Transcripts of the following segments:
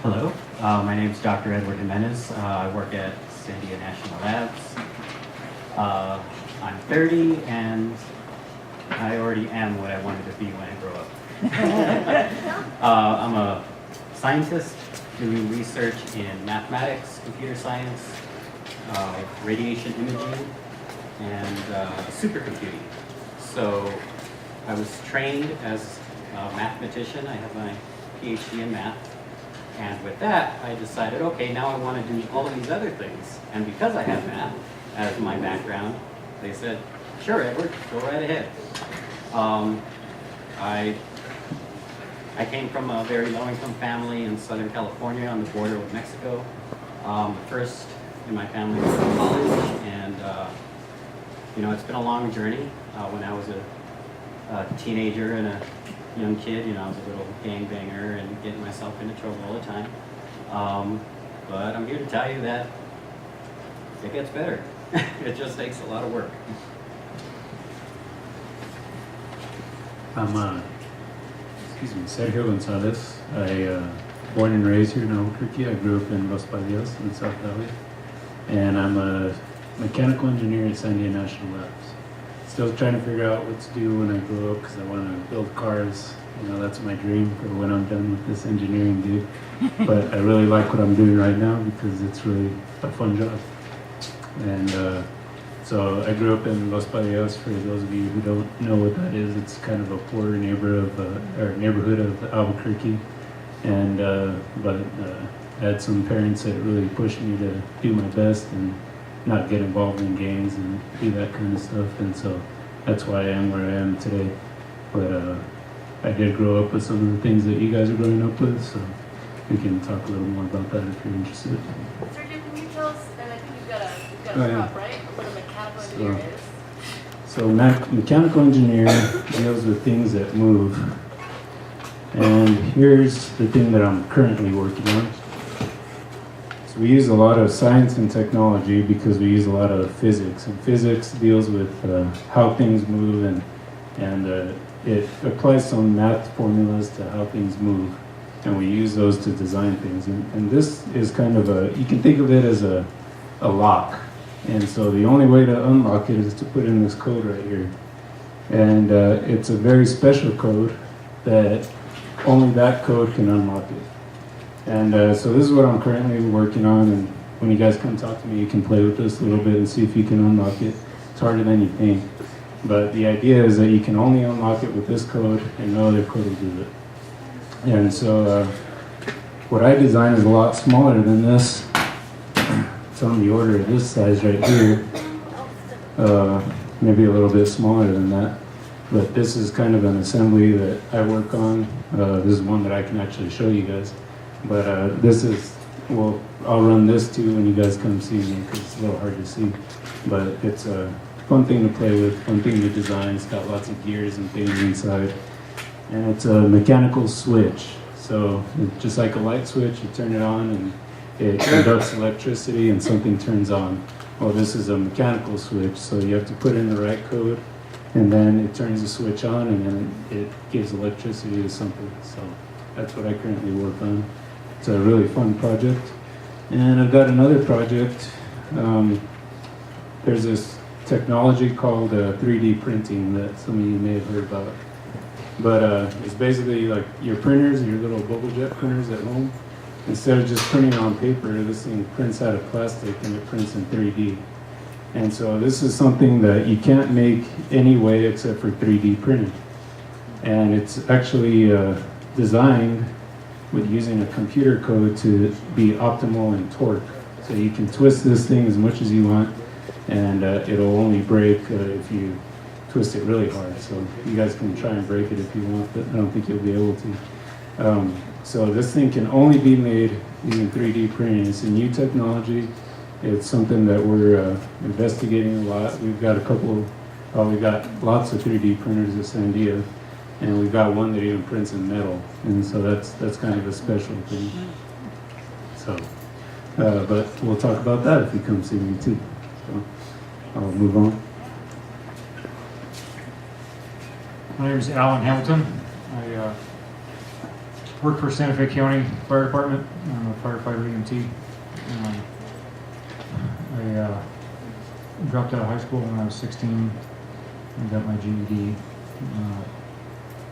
Hello, my name is Dr. Edward Jimenez. I work at Sandia National Labs. I'm 30 and I already am what I wanted to be when I grow up. I'm a scientist doing research in mathematics, computer science, radiation imaging, and supercomputing. So I was trained as a mathematician. I have my PhD in math. And with that, I decided, okay, now I want to do all of these other things. And because I have math as my background, they said, sure, Edward, go right ahead. I came from a very low-income family in Southern California on the border with Mexico. First in my family was in college, and it's been a long journey. When I was a teenager and a young kid, I was a little gangbanger and getting myself into trouble all the time. But I'm here to tell you that it gets better. It just takes a lot of work. I'm Sergio Gonzalez. I born and raised here in Albuquerque. I grew up in Los Padios in South Valley, and I'm a mechanical engineer at Sandia National Labs. Still trying to figure out what to do when I grow up because I want to build cars. That's my dream for when I'm done with this engineering gig. But I really like what I'm doing right now because it's really a fun job. And so I grew up in Los Padios. For those of you who don't know what that is, it's kind of a poor neighborhood of Albuquerque. And but I had some parents that really pushed me to do my best and not get involved in gangs and do that kind of stuff, and so that's why I am where I am today. But I did grow up with some of the things that you guys are growing up with, so we can talk a little more about that if you're interested. Sergio, can you tell us, and I think you've got a Oh, yeah. prop, right? What a mechanical engineer is? So mechanical engineer deals with things that move, and here's the thing that I'm currently working on. We use a lot of science and technology because we use a lot of physics, and physics deals with how things move, and it applies some math formulas to how things move, and we use those to design things. And this is kind of you can think of it as a lock, and so the only way to unlock it is to put in this code right here, and it's a very special code that only that code can unlock it. And so this is what I'm currently working on, and when you guys come talk to me, you can play with this a little bit and see if you can unlock it. It's harder than you think. But the idea is that you can only unlock it with this code, and no other code will do it. And so what I designed is a lot smaller than this. It's on the order of this size right here. Maybe a little bit smaller than that. But this is kind of an assembly that I work on. This is one that I can actually show you guys. But I'll run this too when you guys come see me because it's a little hard to see. But it's a fun thing to play with, fun thing to design. It's got lots of gears and things inside. And it's a mechanical switch. So it's just like a light switch, you turn it on and it conducts electricity and something turns on. Well, this is a mechanical switch, so you have to put in the right code and then it turns the switch on and then it gives electricity to something. So that's what I currently work on. It's a really fun project. And I've got another project. There's this technology called 3D printing that some of you may have heard about. But it's basically like your printers, your little bubble jet printers at home. Instead of just printing on paper, this thing prints out of plastic and it prints in 3D. And so this is something that you can't make any way except for 3D printing. And it's actually designed with using a computer code to be optimal in torque. So you can twist this thing as much as you want, and it'll only break if you twist it really hard. So you guys can try and break it if you want, but I don't think you'll be able to. So this thing can only be made using 3D printing. It's a new technology. It's something that we're investigating a lot. We've got we got lots of 3D printers at Sandia. And we've got one that even prints in metal, and so that's kind of a special thing. So, but we'll talk about that if you come see me too. So, I'll move on. My name is Alan Hamilton. I work for Santa Fe County Fire Department. I'm a firefighter EMT. I dropped out of high school when I was 16 and got my GED.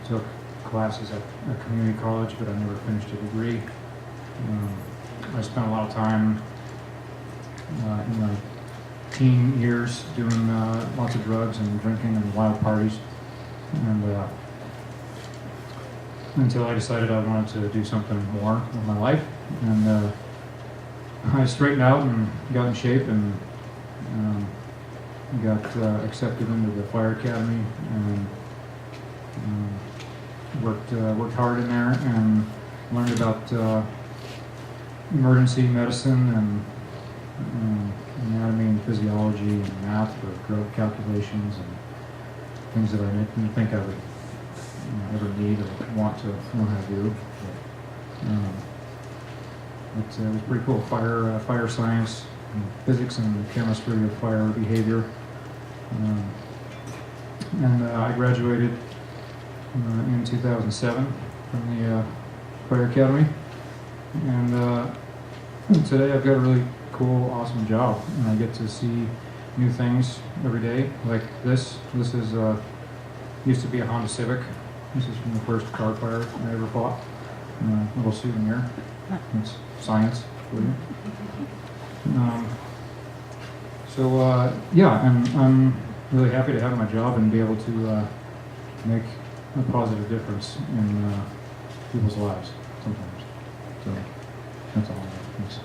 Took classes at a community college, but I never finished a degree. I spent a lot of time in my teen years doing lots of drugs and drinking and wild parties, and until I decided I wanted to do something more with my life, and I straightened out and got in shape and got accepted into the fire academy and worked hard in there and learned about emergency medicine and anatomy and physiology and math for growth calculations and things that I didn't think I would ever need or want to know how to do. But, it was pretty cool. Fire science, and physics and chemistry of fire behavior. And I graduated in 2007 from the Fire Academy. And today I've got a really cool, awesome job, and I get to see new things every day. Like this. This is used to be a Honda Civic. This is from the first car fire I ever bought. A little souvenir. It's science for you. Yeah, and I'm really happy to have my job and be able to make a positive difference in people's lives sometimes. So that's all I have. Thanks.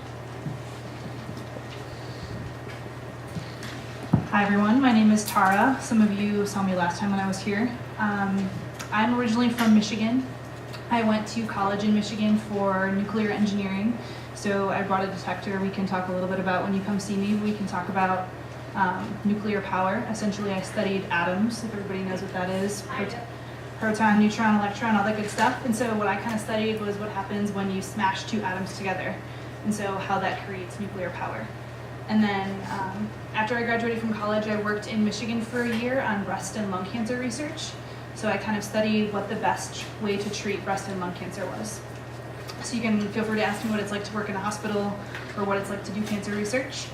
Hi everyone, my name is Tara. Some of you saw me last time when I was here. I'm originally from Michigan. I went to college in Michigan for nuclear engineering. So I brought a detector we can talk a little bit about when you come see me. We can talk about nuclear power. Essentially I studied atoms, if everybody knows what that is. Proton, neutron, electron, all that good stuff. And so what I kind of studied was what happens when you smash two atoms together. And so how that creates nuclear power. And then after I graduated from college, I worked in Michigan for a year on breast and lung cancer research. So I kind of studied what the best way to treat breast and lung cancer was. So you can feel free to ask me what it's like to work in a hospital or what it's like to do cancer research.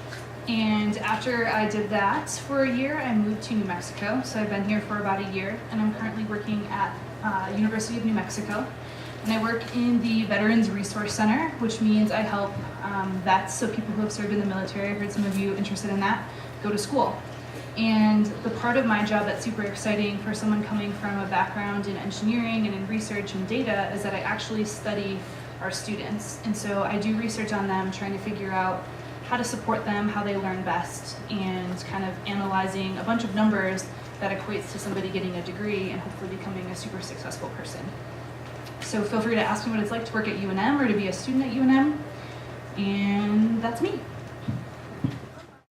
And after I did that for a year, I moved to New Mexico. So I've been here for about a year, and I'm currently working at University of New Mexico. And I work in the Veterans Resource Center, which means I help vets, so people who have served in the military, I've heard some of you interested in that, go to school. And the part of my job that's super exciting for someone coming from a background in engineering and in research and data is that I actually study our students. And so I do research on them, trying to figure out how to support them, how they learn best, and kind of analyzing a bunch of numbers that equates to somebody getting a degree and hopefully becoming a super successful person. So feel free to ask me what it's like to work at UNM or to be a student at UNM. And that's me.